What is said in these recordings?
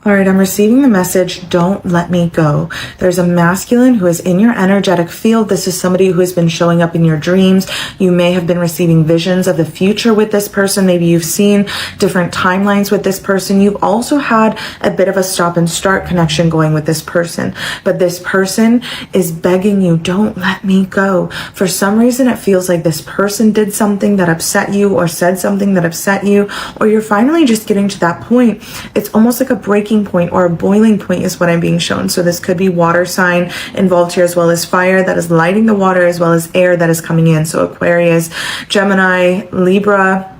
All right, I'm receiving the message, don't let me go. There's a masculine who is in your energetic field. This is somebody who has been showing up in your dreams. You may have been receiving visions of the future with this person. Maybe you've seen different timelines with this person. You've also had a bit of a stop and start connection going with this person. But this person is begging you, don't let me go. For some reason, it feels like this person did something that upset you or said something that upset you, or you're finally just getting to that point. It's almost like a breaking point or a boiling point is what I'm being shown. So this could be water sign involved here, as well as fire that is lighting the water, as well as air that is coming in. So Aquarius, Gemini, Libra,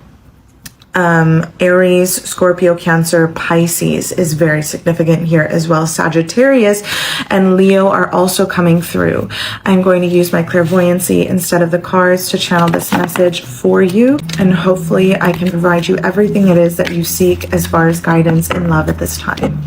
Aries, Scorpio, Cancer, Pisces is very significant here as well. Sagittarius and Leo are also coming through. I'm going to use my clairvoyancy instead of the cards to channel this message for you, and hopefully I can provide you everything it is that you seek as far as guidance and love at this time.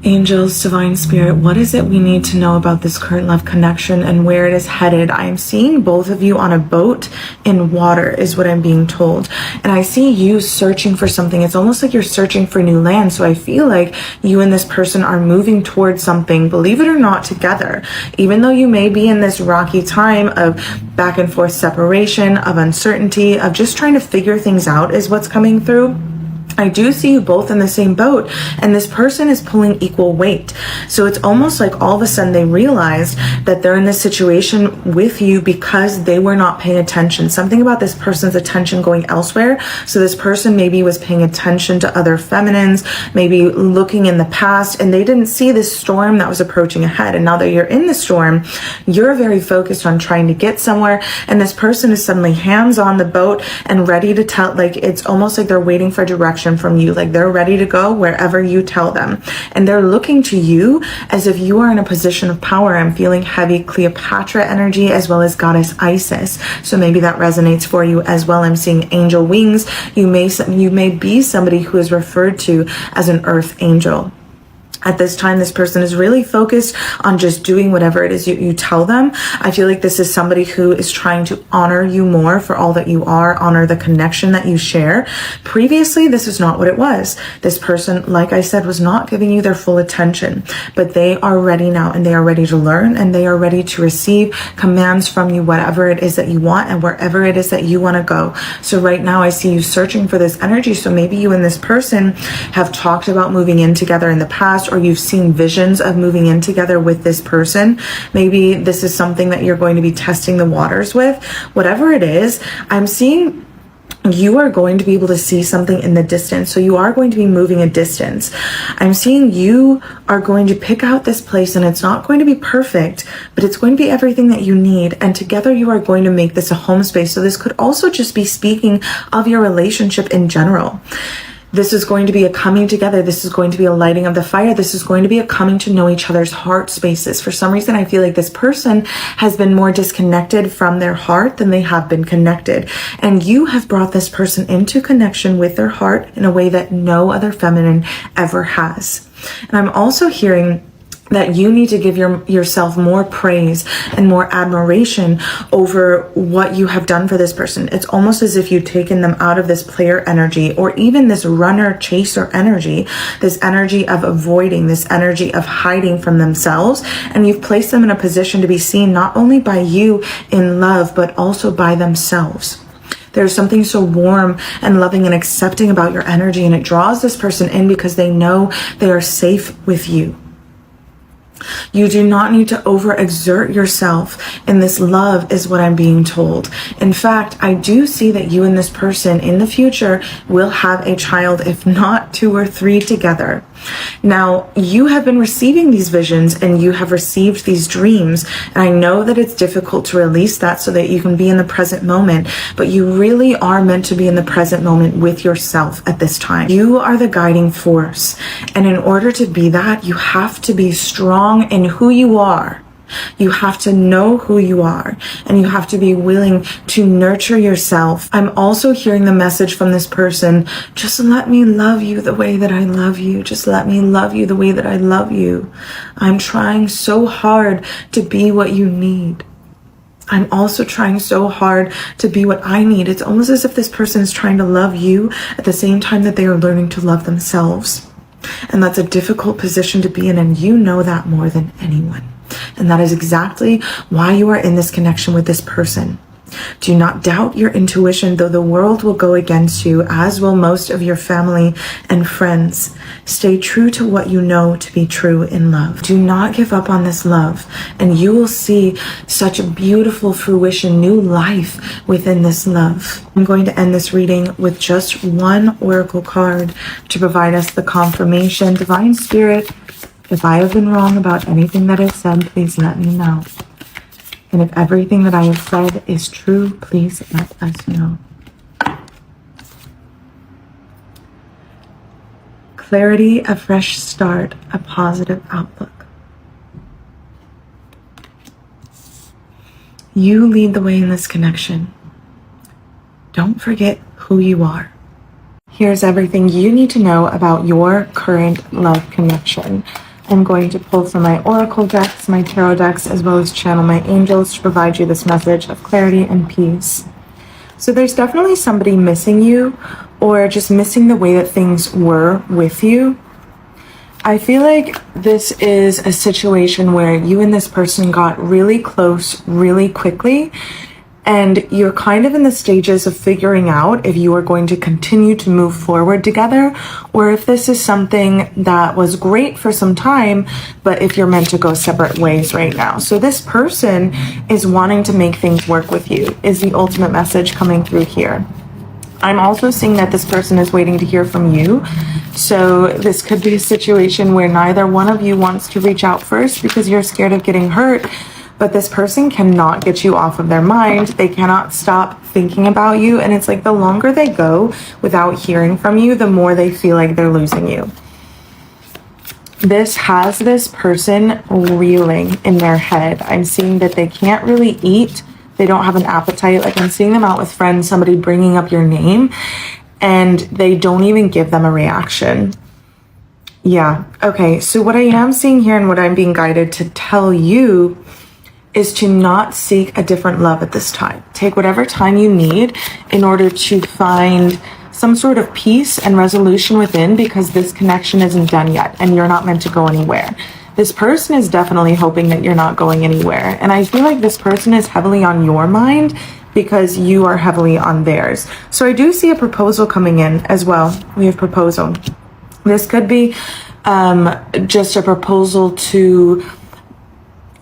Angels, divine spirit, what is it we need to know about this current love connection and where it is headed? I am seeing both of you on a boat in water is what I'm being told. And I see you searching for something. It's almost like you're searching for new land. So I feel like you and this person are moving towards something, believe it or not, together. Even though you may be in this rocky time of back and forth separation, of uncertainty, of just trying to figure things out is what's coming through. I do see you both in the same boat, and this person is pulling equal weight. So it's almost like all of a sudden they realized that they're in this situation with you because they were not paying attention. Something about this person's attention going elsewhere. So this person maybe was paying attention to other feminines, maybe looking in the past, and they didn't see this storm that was approaching ahead. And now that you're in the storm, you're very focused on trying to get somewhere, and this person is suddenly hands on the boat and ready to tell, like it's almost like they're waiting for direction from you, like they're ready to go wherever you tell them, and they're looking to you as if you are in a position of power. I'm feeling heavy Cleopatra energy as well as goddess Isis, so maybe that resonates for you as well. I'm seeing angel wings. You may be somebody who is referred to as an earth angel. At this time, this person is really focused on just doing whatever it is you tell them. I feel like this is somebody who is trying to honor you more for all that you are, honor the connection that you share. Previously, this is not what it was. This person, like I said, was not giving you their full attention, but they are ready now, and they are ready to learn, and they are ready to receive commands from you, whatever it is that you want and wherever it is that you want to go. So right now I see you searching for this energy. So maybe you and this person have talked about moving in together in the past, or you've seen visions of moving in together with this person. Maybe this is something that you're going to be testing the waters with. Whatever it is, I'm seeing you are going to be able to see something in the distance. So you are going to be moving a distance. I'm seeing you are going to pick out this place, and it's not going to be perfect, but it's going to be everything that you need. And together you are going to make this a home space. So this could also just be speaking of your relationship in general. This is going to be a coming together. This is going to be a lighting of the fire. This is going to be a coming to know each other's heart spaces. For some reason, I feel like this person has been more disconnected from their heart than they have been connected. And you have brought this person into connection with their heart in a way that no other feminine ever has. And I'm also hearing that you need to give yourself more praise and more admiration over what you have done for this person. It's almost as if you've taken them out of this player energy, or even this runner chaser energy, this energy of avoiding, this energy of hiding from themselves, and you've placed them in a position to be seen not only by you in love, but also by themselves. There's something so warm and loving and accepting about your energy, and it draws this person in because they know they are safe with you. You do not need to overexert yourself in this love, is what I'm being told. In fact, I do see that you and this person in the future will have a child, if not 2 or 3 together. Now, you have been receiving these visions and you have received these dreams, and I know that it's difficult to release that so that you can be in the present moment, but you really are meant to be in the present moment with yourself at this time. You are the guiding force, and in order to be that, you have to be strong in who you are. You have to know who you are, and you have to be willing to nurture yourself. I'm also hearing the message from this person, just let me love you the way that I love you. Just let me love you the way that I love you. I'm trying so hard to be what you need. I'm also trying so hard to be what I need. It's almost as if this person is trying to love you at the same time that they are learning to love themselves. And that's a difficult position to be in, and you know that more than anyone. And that is exactly why you are in this connection with this person. Do not doubt your intuition, though the world will go against you, as will most of your family and friends. Stay true to what you know to be true in love. Do not give up on this love, and you will see such a beautiful fruition, new life within this love. I'm going to end this reading with just one oracle card to provide us the confirmation. Divine Spirit, if I have been wrong about anything that I've said, please let me know. And if everything that I have said is true, please let us know. Clarity, a fresh start, a positive outlook. You lead the way in this connection. Don't forget who you are. Here's everything you need to know about your current love connection. I'm going to pull from my oracle decks, my tarot decks, as well as channel my angels to provide you this message of clarity and peace. So there's definitely somebody missing you, or just missing the way that things were with you. I feel like this is a situation where you and this person got really close really quickly, and you're kind of in the stages of figuring out if you are going to continue to move forward together, or if this is something that was great for some time, but if you're meant to go separate ways right now. So this person is wanting to make things work with you, is the ultimate message coming through here. I'm also seeing that this person is waiting to hear from you. So this could be a situation where neither one of you wants to reach out first because you're scared of getting hurt. But this person cannot get you off of their mind. They cannot stop thinking about you. And it's like the longer they go without hearing from you, the more they feel like they're losing you. This has this person reeling in their head. I'm seeing that they can't really eat. They don't have an appetite. Like I'm seeing them out with friends, somebody bringing up your name, and they don't even give them a reaction. Yeah. Okay. So what I am seeing here and what I'm being guided to tell you is to not seek a different love at this time. Take whatever time you need in order to find some sort of peace and resolution within, because this connection isn't done yet and you're not meant to go anywhere. This person is definitely hoping that you're not going anywhere. And I feel like this person is heavily on your mind because you are heavily on theirs. So I do see a proposal coming in as well. We have proposal. This could be just a proposal to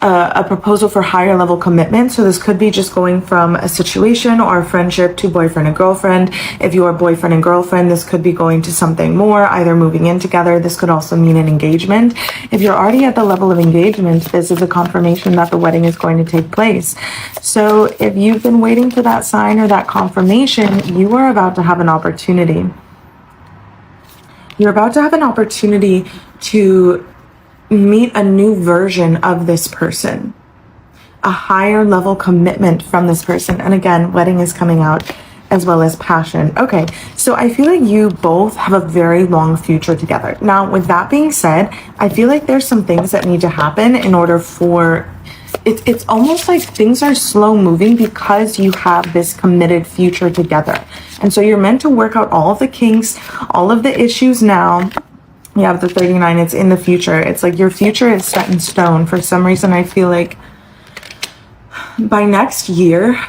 a proposal for higher level commitment. So this could be just going from a situation or a friendship to boyfriend and girlfriend. If you are boyfriend and girlfriend, this could be going to something more, either moving in together. This could also mean an engagement. If you're already at the level of engagement, this is a confirmation that the wedding is going to take place. So if you've been waiting for that sign or that confirmation, you are about to have an opportunity. You're about to have an opportunity to meet a new version of this person, a higher level commitment from this person. And again, wedding is coming out as well as passion. Okay, so I feel like you both have a very long future together. Now, with that being said, I feel like there's some things that need to happen in order for it's almost like things are slow moving because you have this committed future together. And so you're meant to work out all of the kinks, all of the issues now. You have the 39, it's in the future. It's like your future is set in stone. For some reason, I feel like by next year,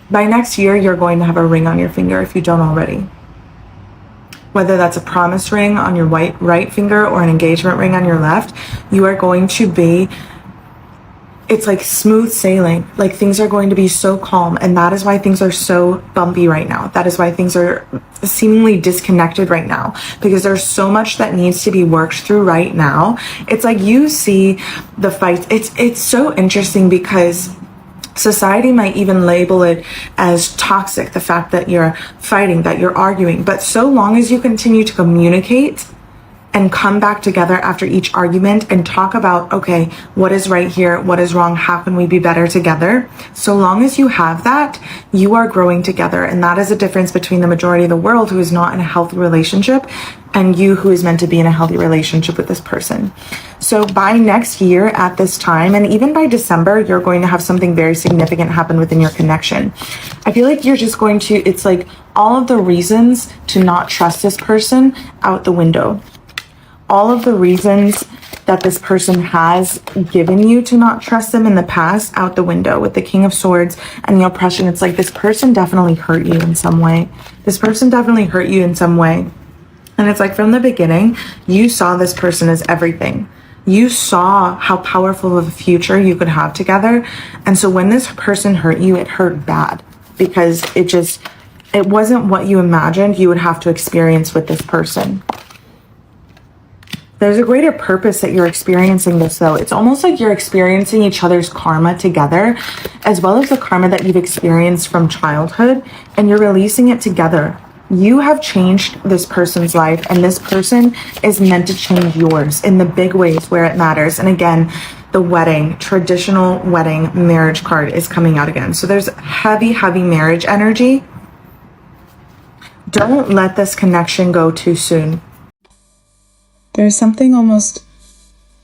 you're going to have a ring on your finger if you don't already. Whether that's a promise ring on your right finger or an engagement ring on your left, you are going to be, it's like smooth sailing. Like things are going to be so calm. And that is why things are so bumpy right now. That is why things are seemingly disconnected right now, because there's so much that needs to be worked through right now. It's like you see the fight. It's so interesting because society might even label it as toxic, the fact that you're fighting, that you're arguing. But so long as you continue to communicate and come back together after each argument and talk about, okay, what is right here? What is wrong? How can we be better together? So long as you have that, you are growing together. And that is a difference between the majority of the world who is not in a healthy relationship and you who is meant to be in a healthy relationship with this person. So by next year at this time, and even by December, you're going to have something very significant happen within your connection. I feel like you're just going to, it's like all of the reasons to not trust this person out the window. All of the reasons that this person has given you to not trust them in the past out the window. With the King of Swords and the oppression, it's like this person definitely hurt you in some way. This person definitely hurt you in some way. And it's like from the beginning, you saw this person as everything. You saw how powerful of a future you could have together. And so when this person hurt you, it hurt bad because it wasn't what you imagined you would have to experience with this person. There's a greater purpose that you're experiencing this, though. It's almost like you're experiencing each other's karma together, as well as the karma that you've experienced from childhood, and you're releasing it together. You have changed this person's life, and this person is meant to change yours in the big ways where it matters. And again, the wedding, traditional wedding marriage card is coming out again. So there's heavy, heavy marriage energy. Don't let this connection go too soon. There's something almost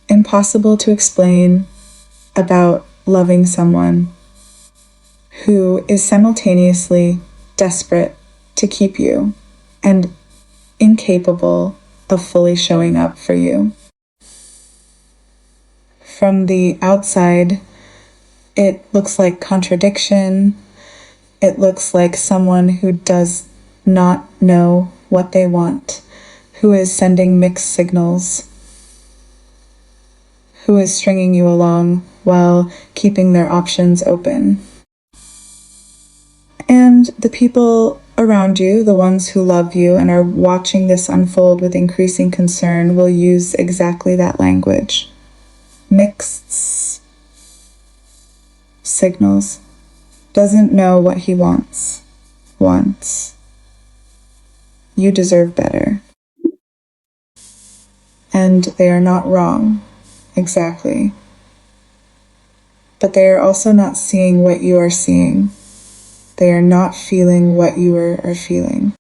impossible to explain about loving someone who is simultaneously desperate to keep you and incapable of fully showing up for you. From the outside, it looks like contradiction. It looks like someone who does not know what they want, who is sending mixed signals, who is stringing you along while keeping their options open. And the people around you, the ones who love you and are watching this unfold with increasing concern, will use exactly that language. Mixed signals. Doesn't know what he wants. You deserve better. And they are not wrong, exactly. But they are also not seeing what you are seeing. They are not feeling what you are feeling.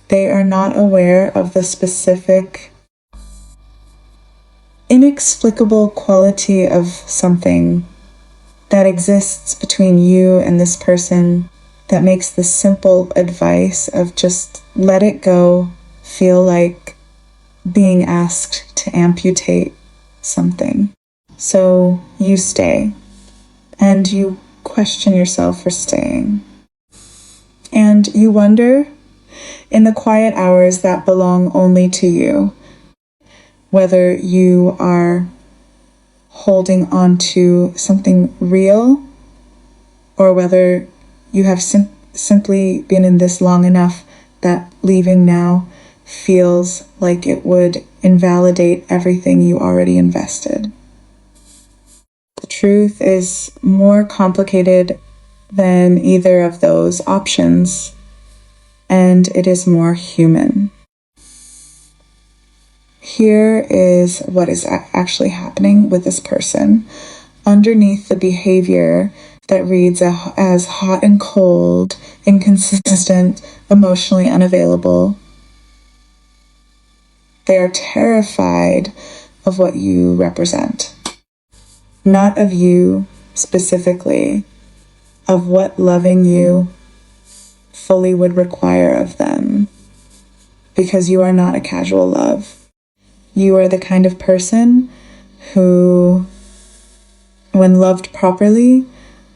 They are not aware of the specific, inexplicable quality of something that exists between you and this person that makes the simple advice of just let it go feel like being asked to amputate something. So you stay, and you question yourself for staying. And you wonder, in the quiet hours that belong only to you, whether you are holding on to something real or whether you have simply been in this long enough that leaving now feels like it would invalidate everything you already invested. The truth is more complicated than either of those options, and it is more human. Here is what is actually happening with this person. Underneath the behavior that reads as hot and cold, inconsistent, emotionally unavailable, they are terrified of what you represent. Not of you specifically, of what loving you fully would require of them. Because you are not a casual love. You are the kind of person who, when loved properly,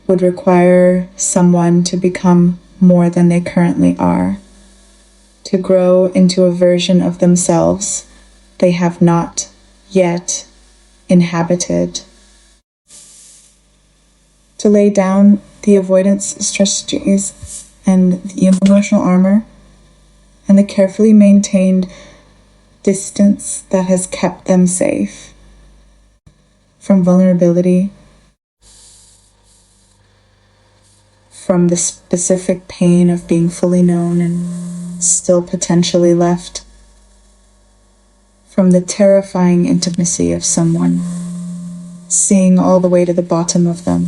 would require someone to become more than they currently are, to grow into a version of themselves they have not yet inhabited, to lay down the avoidance strategies and the emotional armor and the carefully maintained distance that has kept them safe from vulnerability, from the specific pain of being fully known and still potentially left, from the terrifying intimacy of someone, seeing all the way to the bottom of them,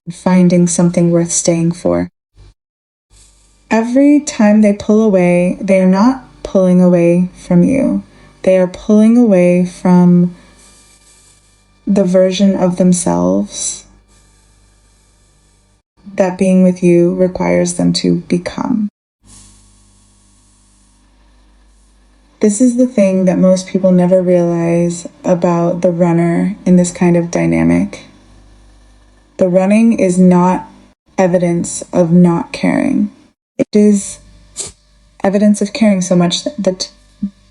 and finding something worth staying for. Every time they pull away, they are not pulling away from you. They are pulling away from the version of themselves that being with you requires them to become. This is the thing that most people never realize about the runner in this kind of dynamic. The running is not evidence of not caring. It is evidence of caring so much that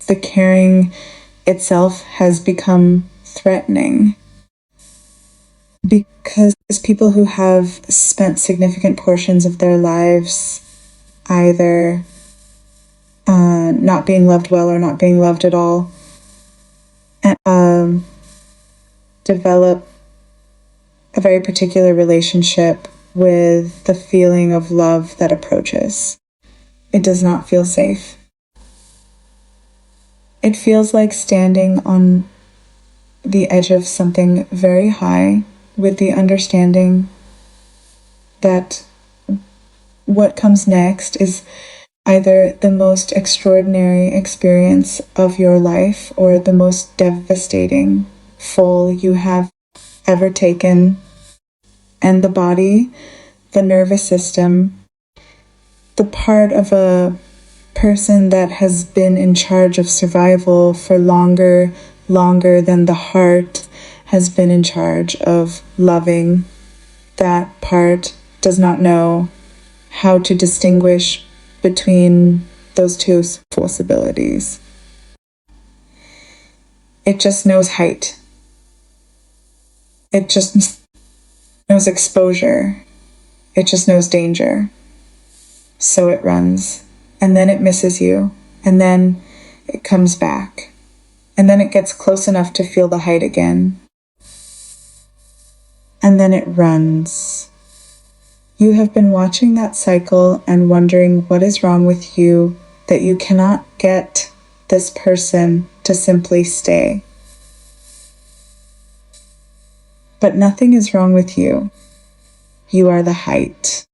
the caring itself has become threatening. Because people who have spent significant portions of their lives either not being loved well or not being loved at all, develop a very particular relationship with the feeling of love that approaches. It does not feel safe. It feels like standing on the edge of something very high with the understanding that what comes next is either the most extraordinary experience of your life or the most devastating fall you have ever taken. And the body, the nervous system, the part of a person that has been in charge of survival for longer than the heart has been in charge of loving, that part does not know how to distinguish between those two possibilities. It just knows height. It just knows exposure. It just knows danger. So it runs, and then it misses you, and then it comes back, and then it gets close enough to feel the height again, and then it runs. You have been watching that cycle and wondering what is wrong with you that you cannot get this person to simply stay. But nothing is wrong with you. You are the height.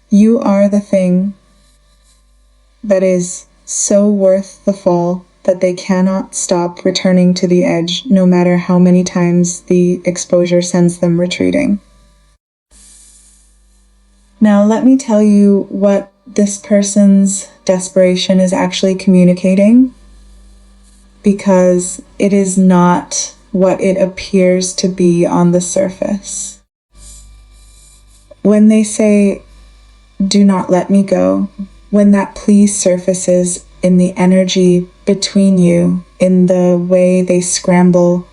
You are the thing that is so worth the fall that they cannot stop returning to the edge, no matter how many times the exposure sends them retreating. Now, let me tell you what this person's desperation is actually communicating, because it is not what it appears to be on the surface. When they say, "Do not let me go," when that plea surfaces in the energy between you, in the way they scramble,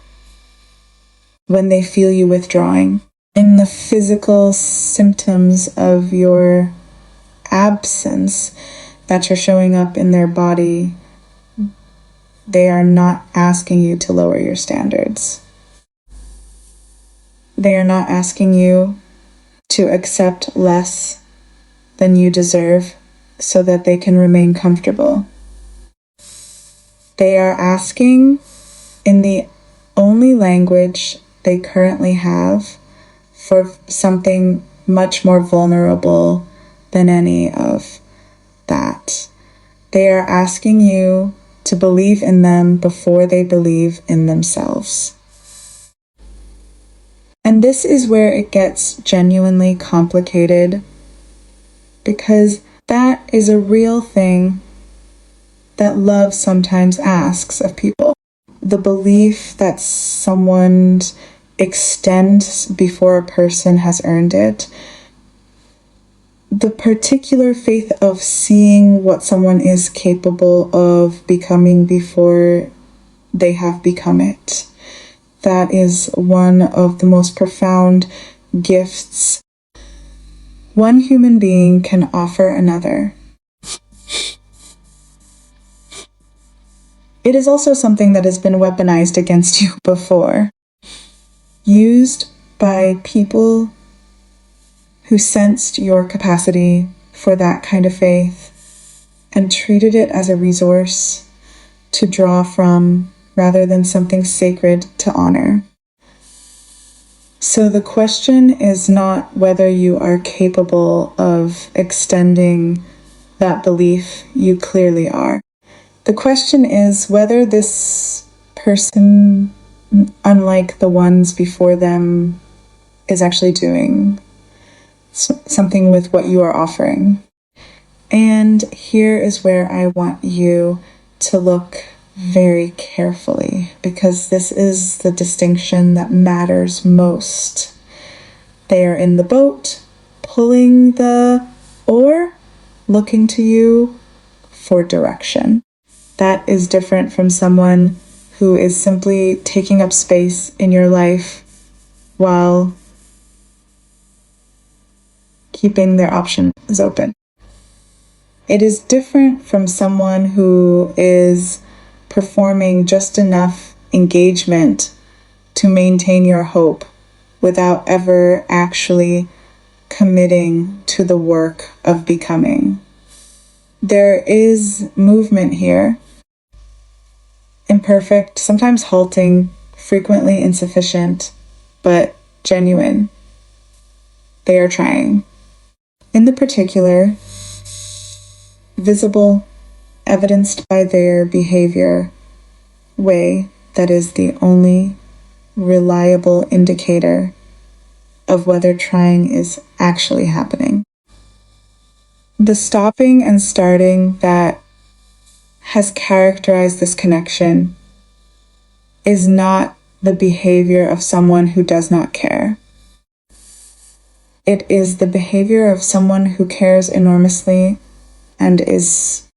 when they feel you withdrawing, in the physical symptoms of your absence that are showing up in their body, they are not asking you to lower your standards. They are not asking you to accept less than you deserve so that they can remain comfortable. They are asking in the only language they currently have for something much more vulnerable than any of that. They are asking you to believe in them before they believe in themselves. And this is where it gets genuinely complicated, because that is a real thing that love sometimes asks of people. The belief that someone extends before a person has earned it. The particular faith of seeing what someone is capable of becoming before they have become it. That is one of the most profound gifts one human being can offer another. It is also something that has been weaponized against you before, used by people who sensed your capacity for that kind of faith and treated it as a resource to draw from rather than something sacred to honor. So the question is not whether you are capable of extending that belief, you clearly are. The question is whether this person, unlike the ones before them, is actually doing something with what you are offering. And here is where I want you to look very carefully, because this is the distinction that matters most. They are in the boat, pulling the oar, looking to you for direction. That is different from someone who is simply taking up space in your life while keeping their options open. It is different from someone who is performing just enough engagement to maintain your hope without ever actually committing to the work of becoming. There is movement here, imperfect, sometimes halting, frequently insufficient, but genuine. They are trying. In the particular, visible, evidenced by their behavior, way that is the only reliable indicator of whether trying is actually happening. The stopping and starting that has characterized this connection is not the behavior of someone who does not care. It is the behavior of someone who cares enormously and is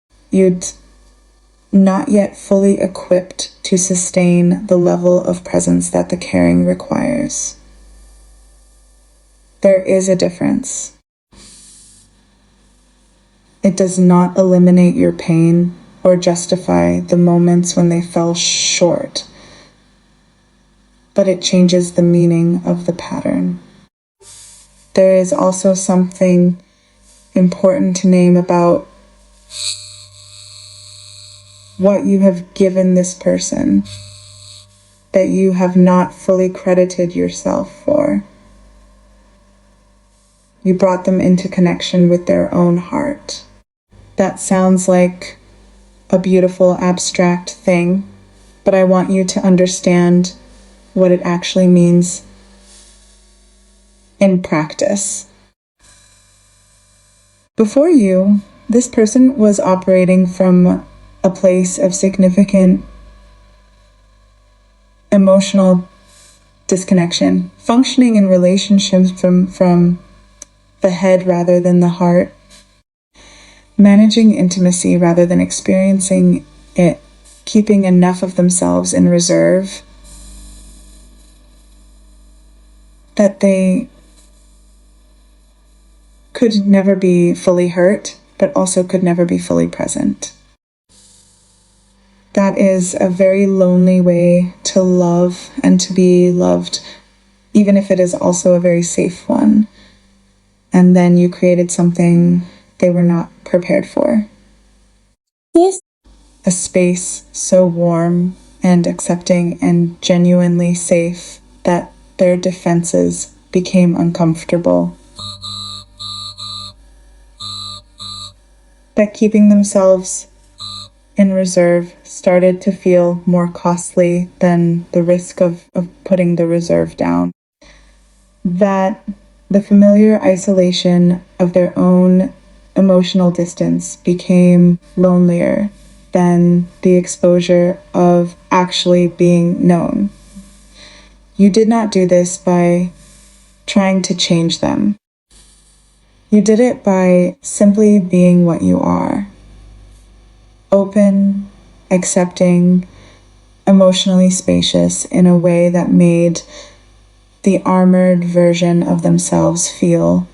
not yet fully equipped to sustain the level of presence that the caring requires. There is a difference. It does not eliminate your pain or justify the moments when they fell short, but it changes the meaning of the pattern. There is also something important to name about what you have given this person that you have not fully credited yourself for. You brought them into connection with their own heart. That sounds like a beautiful abstract thing, but I want you to understand what it actually means in practice. Before you, this person was operating from a place of significant emotional disconnection, functioning in relationships from the head rather than the heart, managing intimacy rather than experiencing it, keeping enough of themselves in reserve that they could never be fully hurt, but also could never be fully present. That is a very lonely way to love and to be loved, even if it is also a very safe one. And then you created something they were not prepared for. Yes. A space so warm and accepting and genuinely safe that their defenses became uncomfortable. That keeping themselves in reserve started to feel more costly than the risk of putting the reserve down. That the familiar isolation of their own emotional distance became lonelier than the exposure of actually being known. You did not do this by trying to change them. You did it by simply being what you are. Open, accepting, emotionally spacious in a way that made the armored version of themselves feel,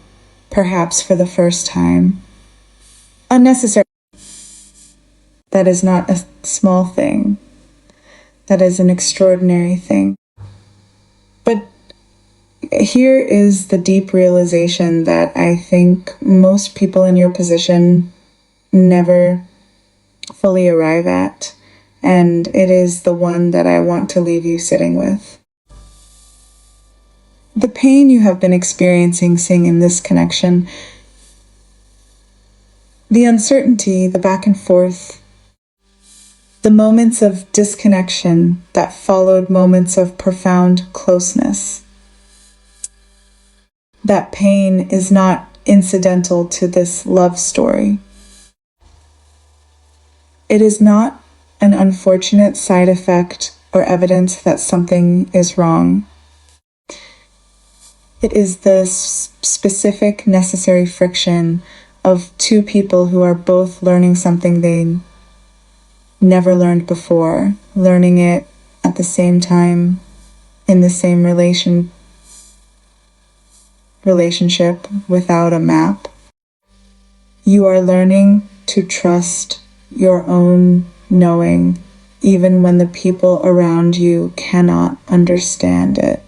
perhaps for the first time, unnecessary. That is not a small thing. That is an extraordinary thing. But here is the deep realization that I think most people in your position never fully arrive at, and it is the one that I want to leave you sitting with. The pain you have been experiencing in this connection The uncertainty, the back and forth, the moments of disconnection that followed moments of profound closeness. That pain is not incidental to this love story. It is not an unfortunate side effect or evidence that something is wrong. It is the specific necessary friction of two people who are both learning something they never learned before, learning it at the same time, in the same relationship without a map. You are learning to trust your own knowing, even when the people around you cannot understand it.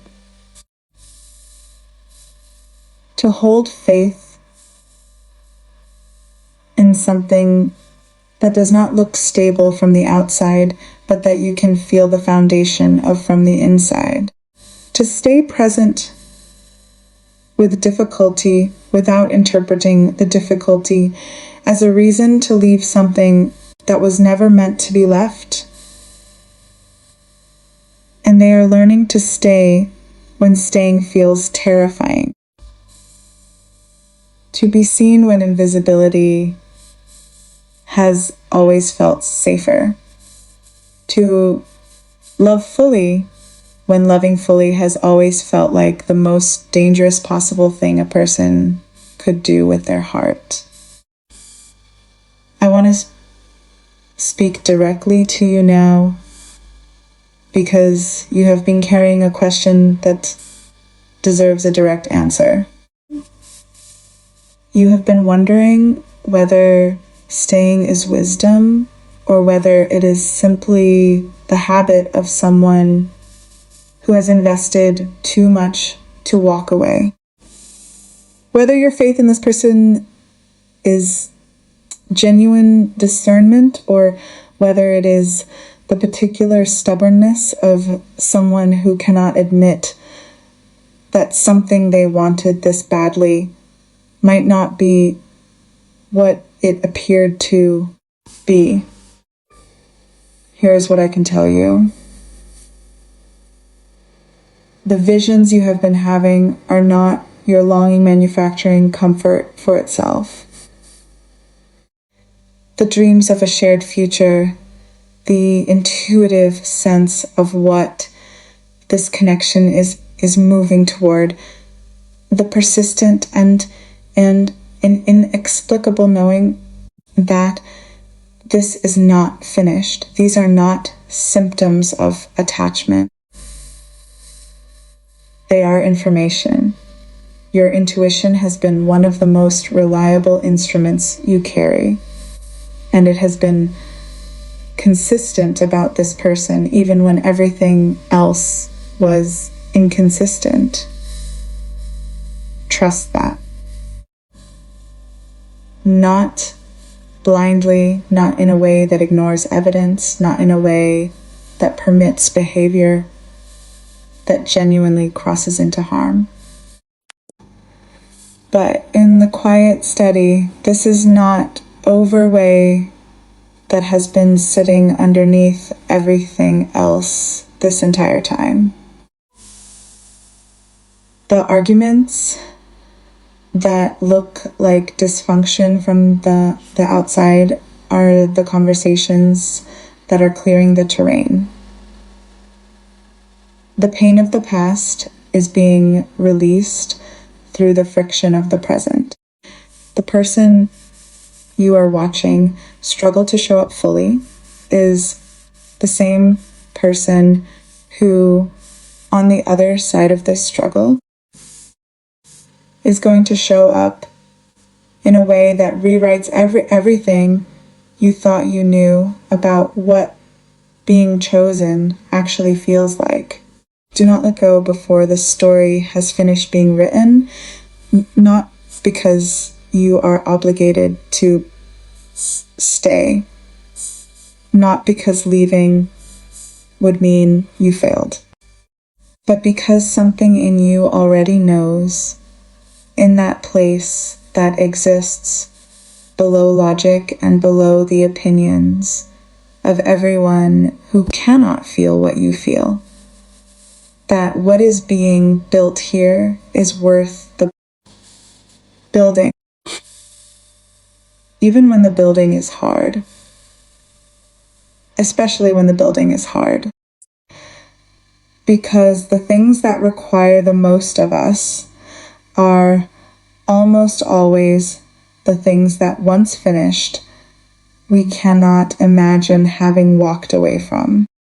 To hold faith in something that does not look stable from the outside, but that you can feel the foundation of from the inside. To stay present with difficulty without interpreting the difficulty as a reason to leave something that was never meant to be left. And they are learning to stay when staying feels terrifying. To be seen when invisibility has always felt safer. To love fully when loving fully has always felt like the most dangerous possible thing a person could do with their heart. I want to speak directly to you now because you have been carrying a question that deserves a direct answer. You have been wondering whether staying is wisdom or whether it is simply the habit of someone who has invested too much to walk away. Whether your faith in this person is genuine discernment or whether it is the particular stubbornness of someone who cannot admit that something they wanted this badly might not be what it appeared to be. Here's what I can tell you. The visions you have been having are not your longing manufacturing comfort for itself. The dreams of a shared future, the intuitive sense of what this connection is moving toward, the persistent and an inexplicable knowing that this is not finished. These are not symptoms of attachment. They are information. Your intuition has been one of the most reliable instruments you carry, and it has been consistent about this person even when everything else was inconsistent. Trust that. Not blindly, not in a way that ignores evidence, not in a way that permits behavior that genuinely crosses into harm. But in the quiet study, this is not overway that has been sitting underneath everything else this entire time. The arguments that look like dysfunction from the outside are the conversations that are clearing the terrain. The pain of the past is being released through the friction of the present. The person you are watching struggle to show up fully is the same person who, on the other side of this struggle, is going to show up in a way that rewrites everything you thought you knew about what being chosen actually feels like. Do not let go before the story has finished being written, not because you are obligated to stay, not because leaving would mean you failed, but because something in you already knows, in that place that exists below logic and below the opinions of everyone who cannot feel what you feel. That what is being built here is worth the building, even when the building is hard, especially when the building is hard. Because the things that require the most of us are almost always the things that once finished, we cannot imagine having walked away from.